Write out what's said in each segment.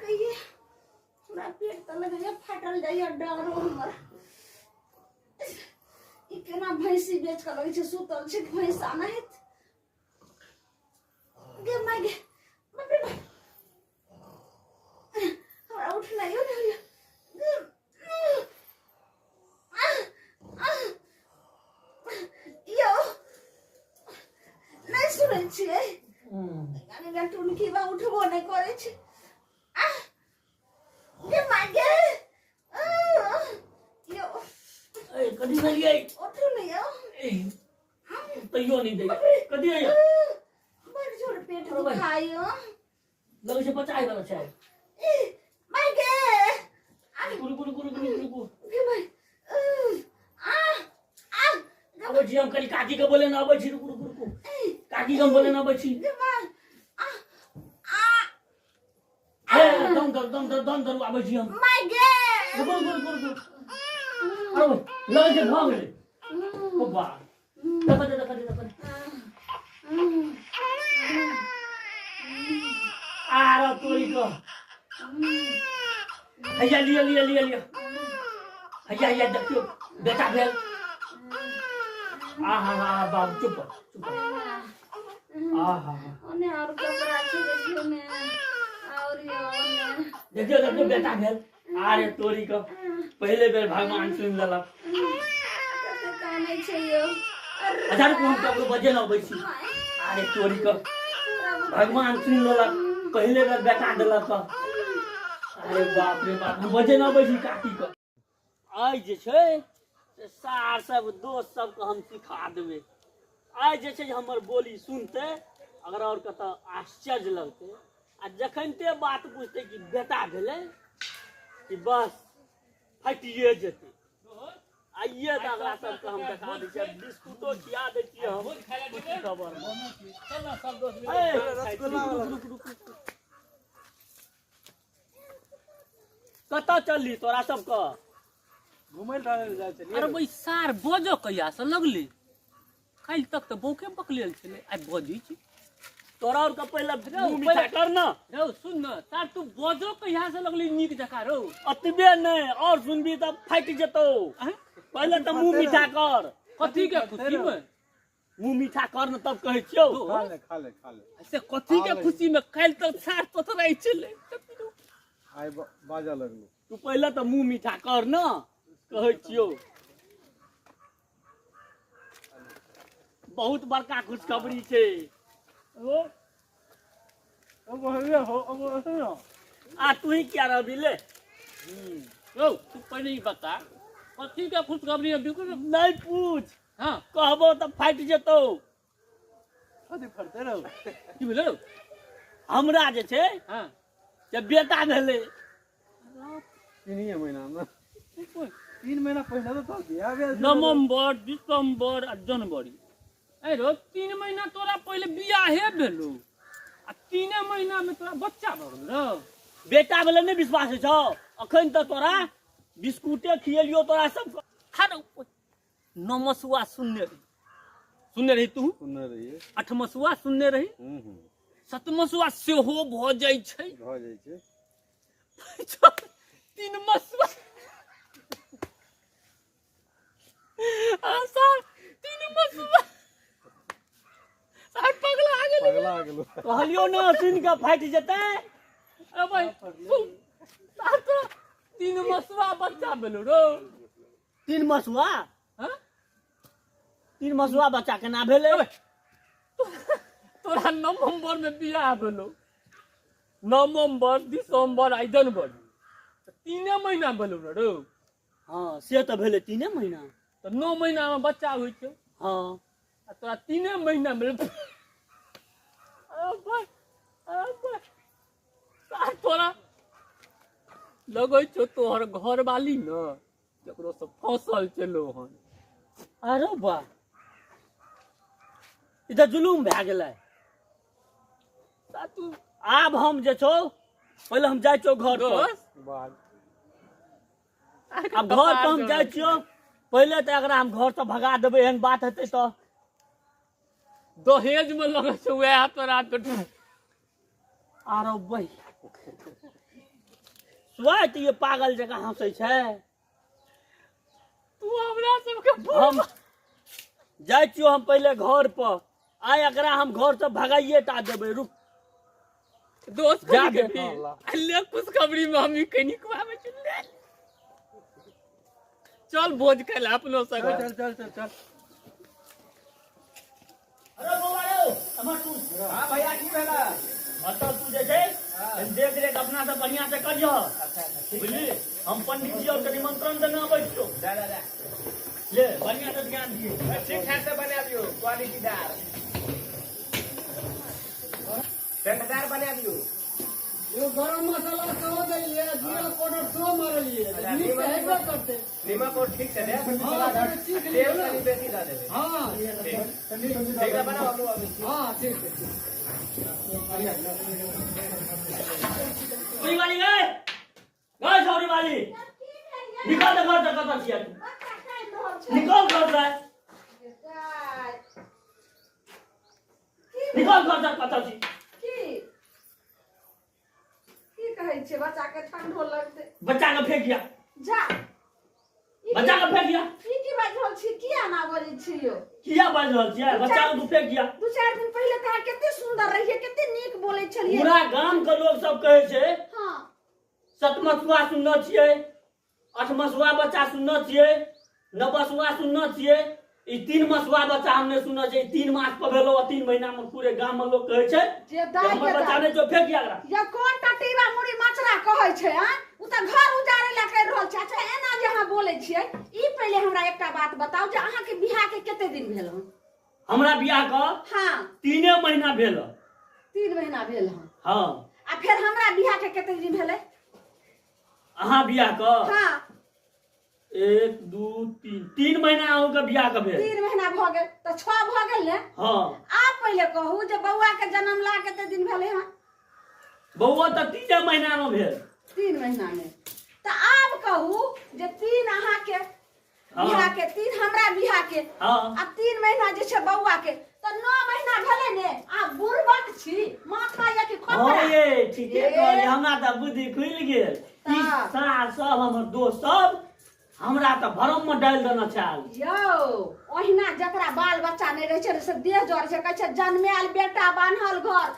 कहिए पूरा पेट तो लगे फाटल जाइए डर हमर ई केना भैंसी बेच के लगे छै सुतल छै भैंस आना है गे माय गे बाप रे हमरा उठना यो नहीं यो नहीं सुनै छियै गाने डॉक्टर की बा उठबो नहीं करे छै गे माय गे यो ए कदी नहीं आई उठो नहीं यो तैयो नहीं दे कदी आई बड़ जोर पेट दुखायो लगे से बचाई वाला छै my gay Guru gay my अब जी हम करी काकी के बोले ना आबै छी गुरु काकी के बोले ना आबै छी गे माय ए दम दर आबै छी हम माय गे गुरु अरे लगे से भाग ले ओ बा देखा आरा तोरी को हैया लिया हैया देखियो बेटा भेल आहा बाबू चुप आहा ओने और कपड़ा छै देखियो ने और यो ओने देखियो बेटा भेल अरे तोरी को पहले बेर भगवान सुन लेलक कते कानै छै यो हजार को हम ककरो बजे न अबै छी अरे तोरी को भगवान सुन लेलक पहले बेर बेटा देलक अरे बाप रे बाप हम बजे न अबै छी काकी को आइ जे छै से सार सब दोस्त सब को हम सिखा देबे आइ जे छै हमर बोली सुनते अगर और कत आश्चर्य लगते आ जखनते बात पूछते कि बेटा भेले कि बस फटिए जेते आइए तो अगला सबके हम देखा दै छियै बिस्कुटो खिया दै छियै हम खबर कतऽ चलली तोरा सबके घुमै जाय चलिए अरे भाई सार बजो कहिया से लगली काल तक तो बौके पकड़ल छले आई बजी छी तोरा और का पहले मुंह मीठा कर ना रो सुन न सार तू बजो कहिया से लगली नीक जका रो अतबे नहीं और सुनबी तब फट जेतो पहले तो मुंह मीठा कर कथी के खुशी में मुंह मीठा कर न तब कहै छियौ खा ले ऐसे कथी के खुशी में काल तक सार पथराई छले आइ बाजा लगलो तू पहले तो मुंह मीठा कर ना कहै छियौ बहुत बड़का खुशखबरी छै आ तू ही क्या रही ले रो तू पहले ही बता कथी के खुशखबरी है बिल्कुल नहीं पूछ हां कहबो तो फट जेतो कथी फरते रहो की भेलो हमरा जे छै हां जे बेटा भेले 3 महीना में 3 महीना पहले तो बियाह भेल नवंबर दिसंबर आ जनवरी ए रो 3 महीना तोरा पहले बियाहे भेलो आ 3 महीना में तोरा बच्चा भ गेलो बेटा भेले नहीं विश्वास छौ अखन तो तोरा बिस्कुटे खियलियो तोरा सब खानो नमसुआ सुनने रही तू सुनने रहिए अठमसुआ सुनने रही सतमसुआ सेहो भ जाय छै तीन मसुआ सर तीन मसुआ सर पगला गेलो कहलियो ना सुन के फट जेते ए भाई सर तो तीन मसुआ बच्चा भेलो रो 3 मसुआ हां 3 मसुआ बच्चा केना भेले तोरा नवंबर में बियाह भेलो नवंबर दिसंबर आ जनवरी 3 महीना भेलो रो हां से तो भेले 3 महीना तो 9 महीना में बच्चा होय छै हां आ तोरा 3 महीना में तोरा लगै छौ तोहर घर वाली न जकरो से फसल चलो हन अरे बा इधर जुलूम भए गेलै तू आब हम जे छौ पहले हम जाय छौ घर पर अब घर पर हम जाय छियो पहले तो अगर हम घर से भगा देबे एहन बात हेतै तो दहेज में लगे छौ वह तोरा आरो भाई हंसवाइत ये पागल जगह हंसै छै। तू हमरा सबके हम जाइ छियो हम पहले घर पर, आइ एकरा हम घर से भगाइए टा देबै। रुक दोस्त जा के दे। अल्ले खुशखबरी में हम कहीं कुआवे चले। चल भोज खाए अपनो सब। चल चल चल चल। अरे बौआ रे हमर तू। हां भैया की भेला? मतलब तू जे छै देख रेख अपना से बढ़िया से करियो। अच्छा बुझली हम पंडित जी और निमंत्रण देना बैठो। जा ले बढ़िया से ध्यान दिए। ठीक ठाक से बना दियो, क्वालिटीदार पेंटदार बना दियो। यो गरम मसाला कहो दइए, जीरा पाउडर सो मारलिए, नीक हेबे करते। नमक और ठीक से दे, हां तेल कनी बेसी दे देबे। हां ठीक है बनाओ हम अभी। हां ठीक है। चोरी वाली गए गए चोरी वाली निकल दे घर से। कतऽ छियै तू? निकल घर से। निकल घर से। कतऽ छी? की कहै छै बच्चा के ठंडो लगते। बच्चा के फेंक दिया। जा बच्चा के फेंक दिया। ई की बात होल छी? किया ना बोलै छी यो? किया बाजि रहल छियै? बच्चा के तू फेंक दिया। 2-4 दिन पहले तोहर कते सुंदर रहिए, कते नीक बोलै छलिए। पूरा गांव के लोग सब कहै छै हां सतमसुआ सुनना छियै, अठमसुआ बच्चा सुनना छियै, नवसुआ सुनना छियै। ई 3 मसुआ बच्चा हमने सुनना छै। 3 मास पर भेलो, 3 महीना में पूरे गांव में लोग कहै छै जे दाई हमर के बच्चा ने जो फेंक दिया एकरा। या कोन टटीबा मुड़ी मचरा कहै छै? हां उ त घर उजारे ला कर रहल छै। अच्छा एना जे अहाँ बोलै छियै, ई पहले हमरा एकटा बात बताउ जे अहाँ के बियाह के कते दिन भेल हन? हमरा बियाह का हां 3 महीना भेल। 3 महीना भेल हन। हां आ फिर हमरा बियाह के कते दिन भेलै? अहाँ बियाह का हां 1 2 3 महीना अहूँ के बियाह के भेल। 3 महीना भ गेल त 6 भ गेल ने। हां आप पहले कहू जे बौआ के जन्म ला कते दिन भेलै हन? बौआ तो 3 महीना में भेल। 3 महीना में। त आब कहू जे 3 अहाँ के बियाह के, 3 हमरा बियाह के, हां आ 3 महीना जे छै बौआ के, त 9 महीना भेलै ने। आ बुढ़बक छी, माथा या कि हां खोपड़ा? ये ठीके कहली। हमरा त बुद्धि खुल गेल। ई हाँ। सार सब हमर दोस्त सब हमरा त भरम में डाल देना चाहल। यो ओहिना जकरा बाल बच्चा नहीं रहे छै से देह जड़ छै, कहै छै जन्मेल बेटा बान्हल घर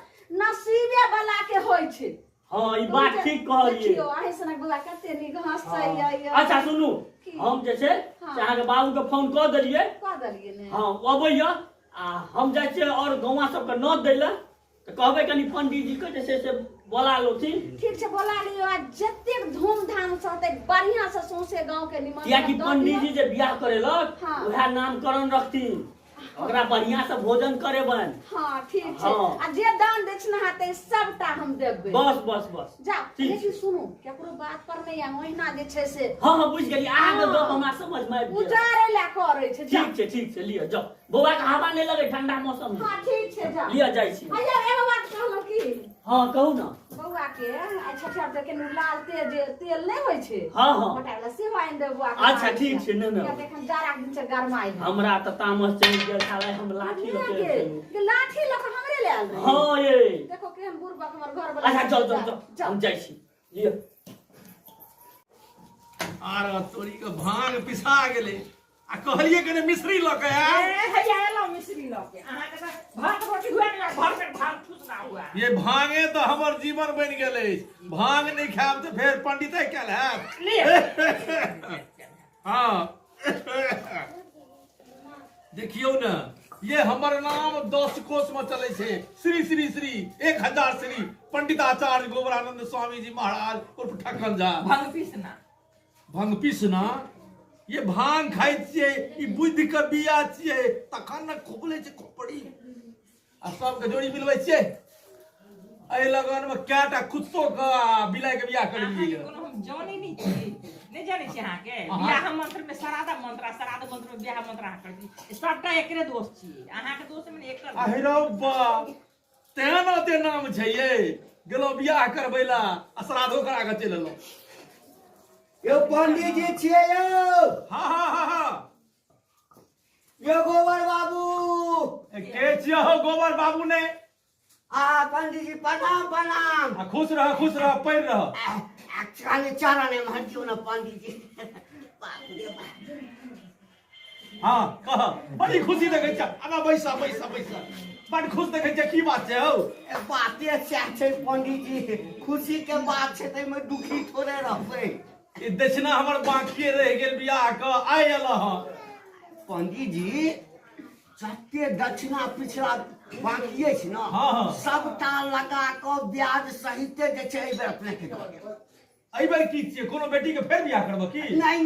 नसीबे वाला के होय छै। हां ई बात ठीक कहलिए। देखियो अहीं सनक बौआ कते नीक हंसै या। अच्छा सुनू हम जे छै से अहाँ के बाबू के फोन क देलिए। कह देलिए ने। हां अबैया आ हम जाइ छियै और गौवा सब के नोत दै ला। त कहबै कनी पंडित जी के जे छै से बोला लोथिन। ठीक छै बोला लियो। आ जते धूमधाम से होते बढ़िया से सौंसे गांव के निमंत्रण किया कि दऽ पंडित दियौ। जी जे बियाह करेलक हाँ। वह नामकरण रखथिन, ओकरा बढ़िया से भोजन करेबन। हां ठीक छै। हाँ। आ जे दान दक्षिणा हेतै सबटा हम देबै। बस बस बस जा ठीक लेकिन सुनू केकरो बात पर नहीं या ओहिना जे छै से हाँ हाँ बुझ गेली। अहाँ के हाँ। गप हमरा समझ में आबि गेल। उजारे ला करे छै। जा ठीक छै लिया जाओ। बौआ के हवा नहीं लगे ठंडा मौसम में। हां ठीक छै जा। लिया जाइ छी। भैया एगो बात कहलो की हाँ कहू ना। बौआ के अच्छा अच्छा देखे नु लाल तेल नहीं होय छै? हाँ हाँ मोटा वाला सेहो आइन दे बौआ के। अच्छा ठीक छै न या देखन जारा दिन से गरमाई है। हमरा त तामस चढ़ि गेल छले। हम लाठी लके के लाठी लक हमरे ले आल रहे। हाँ ये देखो केहन बुढ़बा हमर घर वाला। अच्छा चल हम जाइ छी। लिया आर तोरी के भांग पिसा गेले आ कहलिए कने मिश्री ल के आ। भैया एलो मिश्री ल के अहाँ के भात रोटी हुआ ना घर पे भात खुश ना हुआ। ये भांगे तो हमर जीवन बन गेले। भांग नहीं खाब तो फिर पंडित कैल है। ले हां देखियो ना ये हमर नाम 10 कोष में चले छे। श्री श्री श्री 1000 श्री पंडिताचार्य गोबरानंद स्वामी जी महाराज उर्फ ठक्कन झा। भांग पीसना भांग पीसना ये भांग खाई छिए ई बुद्धि के बिया छिए तखन न खोपले छै खोपड़ी आ सब के जोड़ी मिलबै छिए। ए लगन में क्याटा कुत्तो का बिलाइ के बियाह करलिए। कोनो हम जाने नहीं छी नहीं जाने छी अहाँ के बियाह मंत्र में श्राद्ध मंत्र में बियाह मंत्र अहाँ कर दी सबटा एकरे दोस्त छी। अहाँ के दोस्त में एकर अहिरौ बा तेना ते नाम छै ये गेलो बियाह करबैला आ श्राद्धो करा के चलि एलो। यो पंडित जी छिए यो। हां यो गोबर बाबू। के छिए हो गोबर बाबू ने? पंडित जी प्रणाम प्रणाम। आ खुश रह पैर रह। काने चरण में हटियो ना पंडित जी। बाप रे बाप। हाँ कह बड़ी खुशी देखे छ। अब बैसा बड़ खुश देखे छ। की बात छै हो? बाते छै पंडित जी, खुशी के बात छै तै में दुखी थोड़े रहबै। ई दक्षिणा हमर बाकी रह गेल बियाह क आइ एला ह। पंडित जी जते दक्षिणा पिछला बाकी छै ना, हाँ। सबटा लगा क ब्याज सहिते जे छै एहि बेर अपने के दऽ देब। एहि बेर की छियै? कोनो बेटी के फेर बियाह करब की? नहीं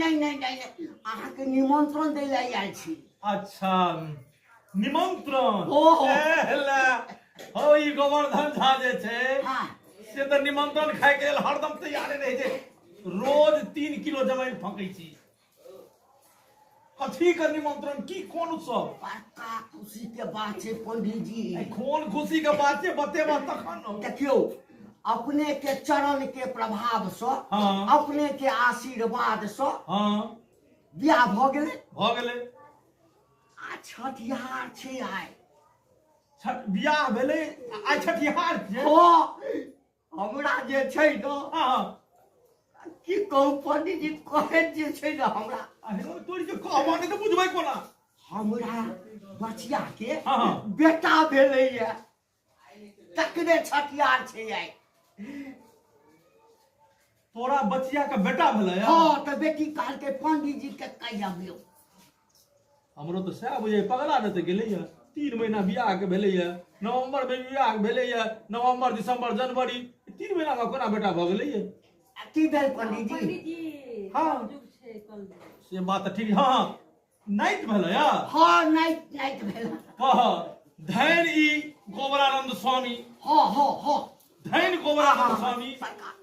अहाँ के निमंत्रण दै ले आयल छी। अच्छा निमंत्रण। ओहो। एला हो ई गोवर्धन झा जे छै हाँ से त निमंत्रण खाय के लेल हरदम तैयार रहे छै। रोज 3 किलो जमाइन फंकै छी। कथी के निमंत्रण? की कोन उत्सव? बड़का खुशी के बात छै पंडित जी। कोन खुशी के बात छै? बतेबा तखन न। देखियो अपने के चरण के प्रभाव से, हाँ। अपने के आशीर्वाद से हाँ बियाह भ गेलै। आ छठिहार छै आइ। छठ बियाह भेलै आइ छठिहार छै। ओ हमरा जे छै न, हाँ की कहू पंडित जी, कहैत जे छै न हमरा, अरे तोरी के कहबा नै त बुझबै कोना? हमरा बचिया के हाँ। बेटा भेलैया, तकरे छठिहार छै आइ। तोरा बचिया के बेटा भेलै? हाँ तो बेटी कहलकै पंडित जी के कहि अबियौ। हमरो तो सएह बुझे पगला न त गेलैया। 3 महीना बियाह के भेलैया, नवंबर में बियाह भेलैया, नवंबर दिसंबर जनवरी 3 महीना में कोना बेटा भ गेलैया? की भेल पंडित जी? जी हाँ। जुग छै कल जुग। से बात त ठीक। हाँ नाइट भेलैया। हाँ नाइट भेल। कह धैन ई गोबरानंद स्वामी, हाँ धैन गोबरानंद स्वामी सरकार।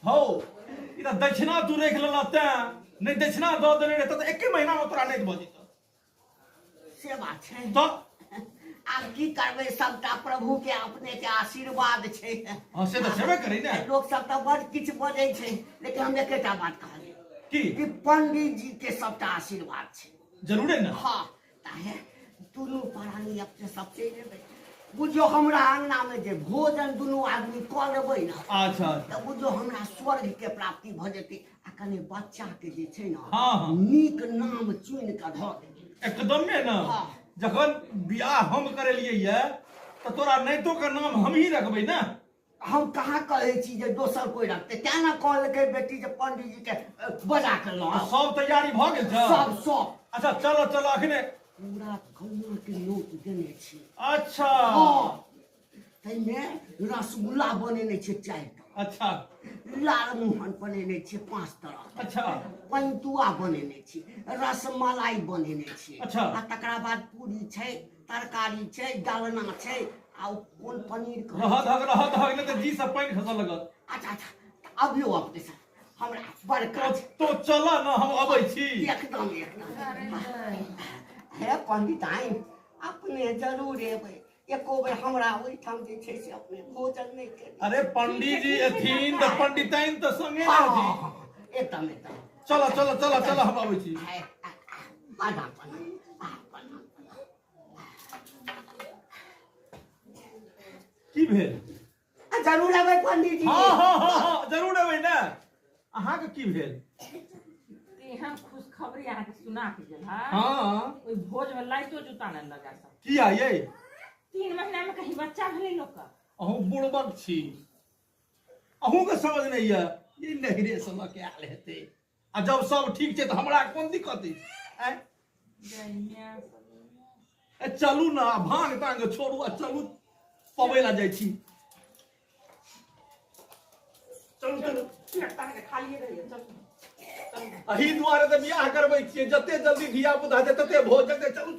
हो ई त दक्षिणा तू रख लेला ते नहीं दक्षिणा द देने रहत त 1 महीना में तोरा नहीं भ जेत। से बात छै। तो आब की करबै, सबटा प्रभु के अपने के आशीर्वाद छै। हाँ से त छेबे करी ने। लोग सब तो बड़ किछ बजै छै, लेकिन हम एकेटा बात कहलियै की कि पंडित जी के सबटा आशीर्वाद छै। जरूर है ना? हाँ ताहे दुनू प्राणी अपने सब चलि जेबै। बुझियो हमरा अंगना में जे भोजन दुनू आदमी कऽ लेबै न, अच्छा तऽ बुझियो हमरा स्वर्ग के प्राप्ति भ जेतै। आ कने बच्चा के जे छै न, हाँ। नीक नाम चुनि कऽ धऽ देबै। एकदमे ना। हाँ। जखन बियाह हम करेलिए ये त तोरा नैतो के नाम हम ही रखबै ना। हम कहाँ कहै छी जे दोसर कोई रखतै। तें न कहलकै बेटी जे पंडित जी के बजा के लऽ आउ। सब तैयारी भ गेल छ? सब अच्छा चलो अखने। पूरा गौवा के नोट देने छी। अच्छा हाँ तैमे रसगुल्ला बनेने छै 4 टा, अच्छा लालमोहन बनेने छै 5 तरह, अच्छा पंतुआ बनेने छी, रसमलाई बनेने छी। अच्छा। आ तकरा बाद पूरी छै, तरकारी छै, डालना छै, आ ओ कोन पनीर के रह धक ने त जी से पानी खसल लगत। अच्छा अबियो अपने से हमरा बड़ काज। तो चल ना हम अबै छी। एकदम हे पंडित आई अपने जरूर एबै। एको बेर हमरा ओहिठाम जे छै से अपने भोजन नहीं केलियै। अरे पंडित जी एथिन त पंडिताइन त संगे ना थी। एकदम चल हम अबै छी। की भेल? जरूर एबै पंडित जी। हाँ जरूर एबै ना। अहाँ के की भेल? एहन खुशखबरी अहाँ के सुना के गेल है। हाँ ओइ भोज में लाइटो जूता न लगा सब। किया ये? 3 महीना में कहीं बच्चा भेलै लोग का। अहूँ बुड़बक छी, अहूँ के समझ नहीं है। ये नहरे समय के आयल हेतै। आ जब सब ठीक छै त हमरा कोन दिक्कत है? चलू ना भांग तांग छोड़ू आ चलू पबै ला जाइ छी। चलू खालिए रहिए चलू। अही दुआरे त बियाह करबै छियै, जते जल्दी धिया पुता हेतै तते भोज हेतै। चलू